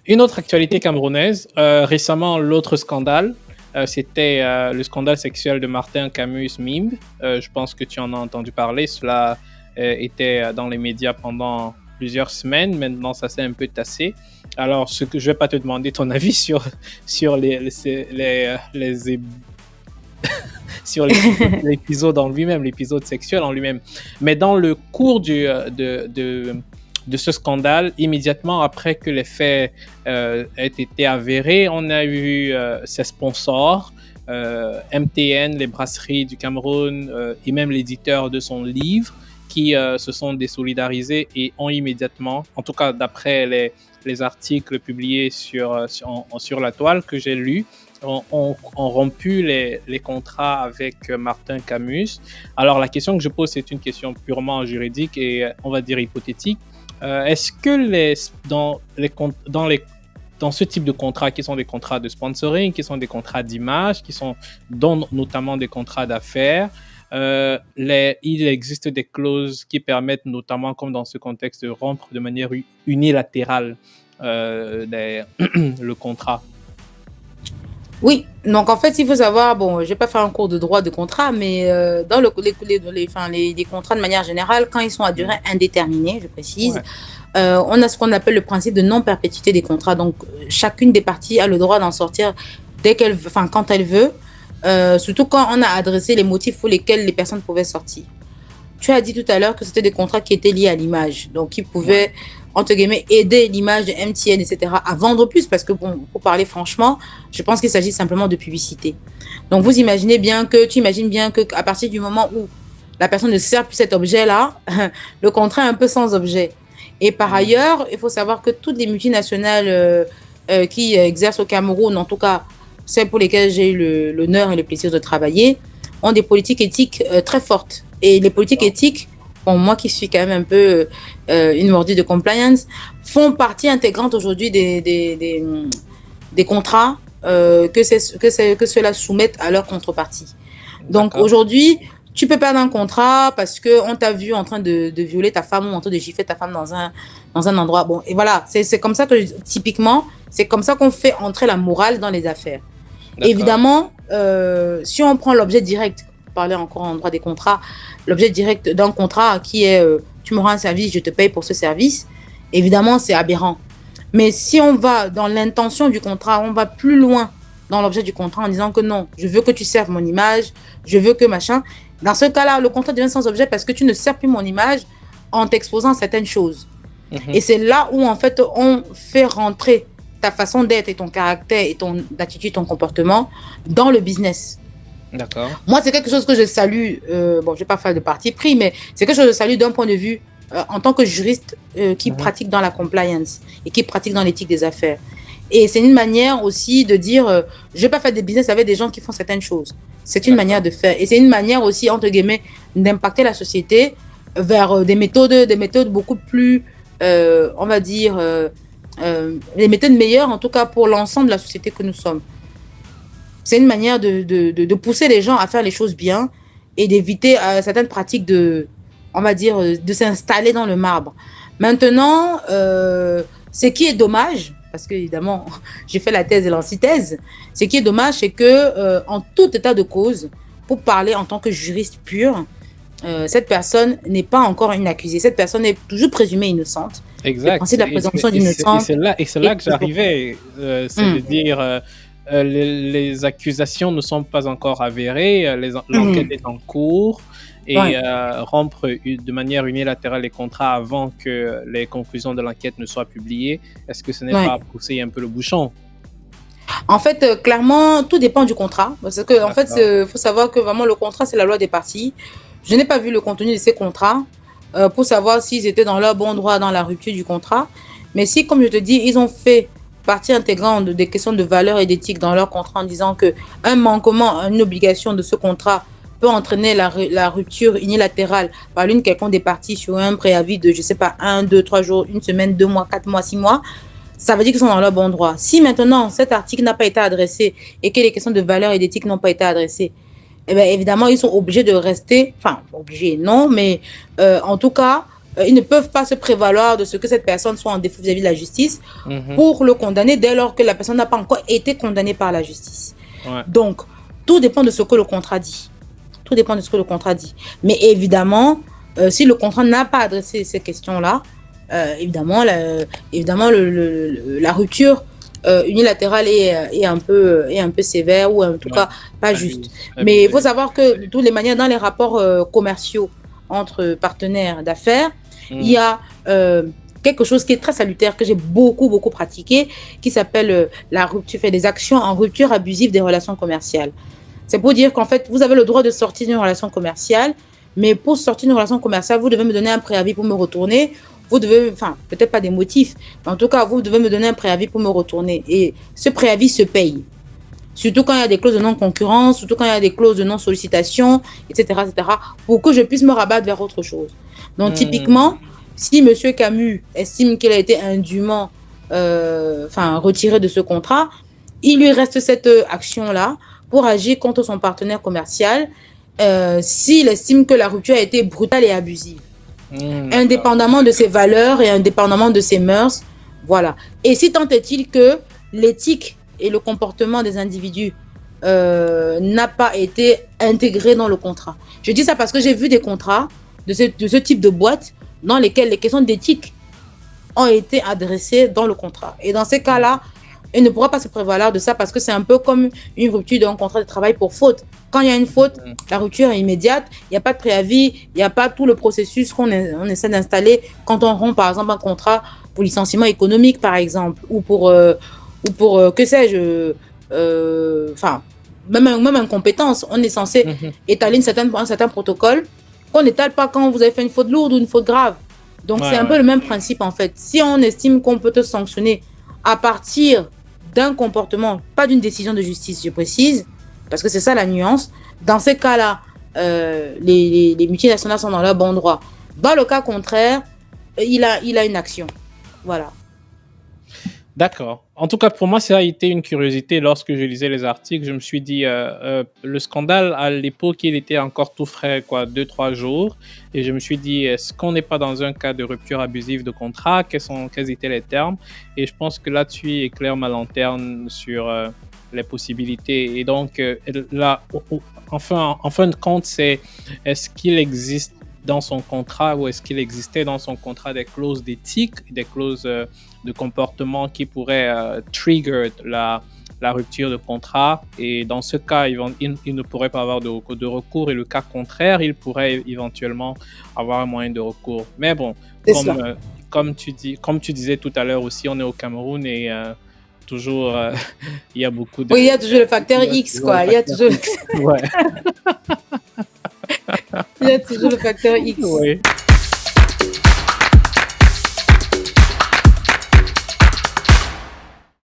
Une autre actualité camerounaise, récemment, l'autre scandale, c'était le scandale sexuel de Martin Camus-Mimbe. Je pense que tu en as entendu parler. Cela était dans les médias pendant plusieurs semaines. Maintenant, ça s'est un peu tassé. Alors, ce que je vais pas te demander ton avis sur sur l'épisode en lui-même, l'épisode sexuel en lui-même. Mais dans le cours de ce scandale, immédiatement après que les faits aient été avérés, on a eu ses sponsors, MTN, les brasseries du Cameroun et même l'éditeur de son livre qui se sont désolidarisés et ont immédiatement, en tout cas d'après les articles publiés sur la toile que j'ai lus, ont rompu les contrats avec Martin Camus. Alors la question que je pose, c'est une question purement juridique et on va dire hypothétique. Est-ce que dans ce type de contrats, qui sont des contrats de sponsoring, qui sont des contrats d'image, dont notamment des contrats d'affaires, il existe des clauses qui permettent notamment, comme dans ce contexte, de rompre de manière unilatérale le contrat? Oui, donc en fait, il faut savoir, bon, je vais pas faire un cours de droit de contrat, mais dans les contrats de manière générale, quand ils sont à durée indéterminée, je précise, Ouais. on a ce qu'on appelle le principe de non-perpétuité des contrats. Donc, chacune des parties a le droit d'en sortir quand elle veut, surtout quand on a adressé les motifs pour lesquels les personnes pouvaient sortir. Tu as dit tout à l'heure que c'était des contrats qui étaient liés à l'image, donc qui pouvaient, entre guillemets, aider l'image de MTN, etc., à vendre plus, parce que, bon, pour parler franchement, je pense qu'il s'agit simplement de publicité. Donc, tu imagines bien qu'à partir du moment où la personne ne sert plus cet objet-là, le contrat est un peu sans objet. Et par ailleurs, il faut savoir que toutes les multinationales qui exercent au Cameroun, en tout cas celles pour lesquelles j'ai eu l'honneur et le plaisir de travailler, ont des politiques éthiques très fortes. Et les politiques éthiques, bon, moi qui suis quand même un peu une mordue de compliance, font partie intégrante aujourd'hui des contrats que ceux-là soumettent à leur contrepartie. Donc aujourd'hui, tu peux perdre un contrat parce qu'on t'a vu en train de violer ta femme ou en train de gifler ta femme dans un endroit. Bon, et voilà, c'est comme ça que, typiquement, c'est comme ça qu'on fait entrer la morale dans les affaires. Évidemment, si on prend l'objet direct, pour parler encore en droit des contrats, l'objet direct d'un contrat qui est tu me rends un service, je te paye pour ce service, évidemment, c'est aberrant. Mais si on va dans l'intention du contrat, on va plus loin dans l'objet du contrat en disant que non, je veux que tu serves mon image, je veux que machin. Dans ce cas-là, le contrat devient sans objet parce que tu ne sers plus mon image en t'exposant à certaines choses. Et c'est là où, en fait, on fait rentrer ta façon d'être et ton caractère et ton attitude, ton comportement dans le business. D'accord. Moi, c'est quelque chose que je salue. Bon, je vais pas faire de parti pris, mais c'est quelque chose que je salue d'un point de vue en tant que juriste qui pratique dans la compliance et qui pratique dans l'éthique des affaires. Et c'est une manière aussi de dire, je vais pas faire des business avec des gens qui font certaines choses. C'est une manière de faire. Et c'est une manière aussi, entre guillemets, d'impacter la société vers des méthodes beaucoup plus, on va dire, des méthodes meilleures, en tout cas pour l'ensemble de la société que nous sommes. C'est une manière de pousser les gens à faire les choses bien et d'éviter certaines pratiques on va dire, de s'installer dans le marbre. Maintenant, ce qui est dommage, parce que évidemment, j'ai fait la thèse et l'antithèse, ce qui est dommage, c'est que en tout état de cause, pour parler en tant que juriste pur, cette personne n'est pas encore une accusée. Cette personne est toujours présumée innocente. Exact. Le principe de la présomption d'innocence. Et c'est là que j'arrivais. C'est de dire les accusations ne sont pas encore avérées, l'enquête est en cours. Et rompre de manière unilatérale les contrats avant que les conclusions de l'enquête ne soient publiées, est-ce que ce n'est pas pousser un peu le bouchon? En fait, clairement, tout dépend du contrat. Parce que, en fait, il faut savoir que vraiment le contrat, c'est la loi des parties. Je n'ai pas vu le contenu de ces contrats pour savoir s'ils étaient dans leur bon droit dans la rupture du contrat. Mais si, comme je te dis, ils ont fait partie intégrante des questions de valeur et d'éthique dans leur contrat en disant qu'un manquement, une obligation de ce contrat peut entraîner la rupture unilatérale par l'une quelconque des parties sur un préavis de, je sais pas, 1, 2, 3 jours, 1 semaine, 2 mois, 4 mois, 6 mois, ça veut dire qu'ils sont dans leur bon droit. Si maintenant cet article n'a pas été adressé et que les questions de valeur et d'éthique n'ont pas été adressées, eh bien évidemment ils sont obligés de rester, enfin obligés non, mais en tout cas ils ne peuvent pas se prévaloir de ce que cette personne soit en défaut vis-à-vis de la justice Mhm. pour le condamner dès lors que la personne n'a pas encore été condamnée par la justice. Ouais. Donc, tout dépend de ce que le contrat dit. Tout dépend de ce que le contrat dit. Mais évidemment, si le contrat n'a pas adressé ces questions-là, évidemment, la rupture unilatérale est un peu sévère ou en tout Ouais. cas pas juste. Abusé. Mais il faut savoir que de toutes les manières, dans les rapports commerciaux entre partenaires d'affaires, il y a quelque chose qui est très salutaire, que j'ai beaucoup pratiqué, qui s'appelle la rupture, fait des actions en rupture abusive des relations commerciales. C'est pour dire qu'en fait, vous avez le droit de sortir d'une relation commerciale, mais pour sortir d'une relation commerciale, vous devez me donner un préavis pour me retourner. Vous devez, enfin, peut-être pas des motifs, mais en tout cas, vous devez me donner un préavis pour me retourner. Et ce préavis se paye. Surtout quand il y a des clauses de non-concurrence, surtout quand il y a des clauses de non-sollicitation, etc., pour que je puisse me rabattre vers autre chose. Donc, typiquement, si M. Camus estime qu'il a été indûment retiré de ce contrat, il lui reste cette action-là pour agir contre son partenaire commercial s'il estime que la rupture a été brutale et abusive. Indépendamment de ses valeurs et indépendamment de ses mœurs. Voilà. Et si tant est-il que l'éthique et le comportement des individus n'a pas été intégré dans le contrat. Je dis ça parce que j'ai vu des contrats de ce type de boîte dans lesquels les questions d'éthique ont été adressées dans le contrat. Et dans ces cas-là, il ne pourra pas se prévaloir de ça parce que c'est un peu comme une rupture d'un contrat de travail pour faute. Quand il y a une faute, la rupture est immédiate, il n'y a pas de préavis, il n'y a pas tout le processus qu'on essaie d'installer quand on rompt par exemple un contrat pour licenciement économique par exemple, ou pour que sais-je, même incompétence. On est censé étaler un certain protocole qu'on n'étale pas quand vous avez fait une faute lourde ou une faute grave. Donc c'est un peu le même principe en fait. Si on estime qu'on peut te sanctionner à partir d'un comportement, pas d'une décision de justice, je précise, parce que c'est ça la nuance. Dans ces cas-là, les multinationales sont dans leur bon droit. Dans le cas contraire, il a une action. Voilà. D'accord. En tout cas, pour moi, ça a été une curiosité lorsque je lisais les articles. Je me suis dit, le scandale, à l'époque, il était encore tout frais, 2-3 jours. Et je me suis dit, est-ce qu'on n'est pas dans un cas de rupture abusive de contrat? Quels étaient les termes? Et je pense que là-dessus éclaire ma lanterne sur les possibilités. Et donc, là, en fin de compte, c'est est-ce qu'il existe dans son contrat ou est-ce qu'il existait dans son contrat des clauses d'éthique, des clauses de comportement qui pourraient trigger la rupture de contrat, et dans ce cas, il ne pourrait pas avoir de recours, et le cas contraire, il pourrait éventuellement avoir un moyen de recours. Mais bon, comme tu disais tout à l'heure aussi, on est au Cameroun et toujours, il y a beaucoup de... Oui, il y a toujours le facteur X, quoi. Il y a toujours... Ouais. Il y a toujours le facteur X. Oui.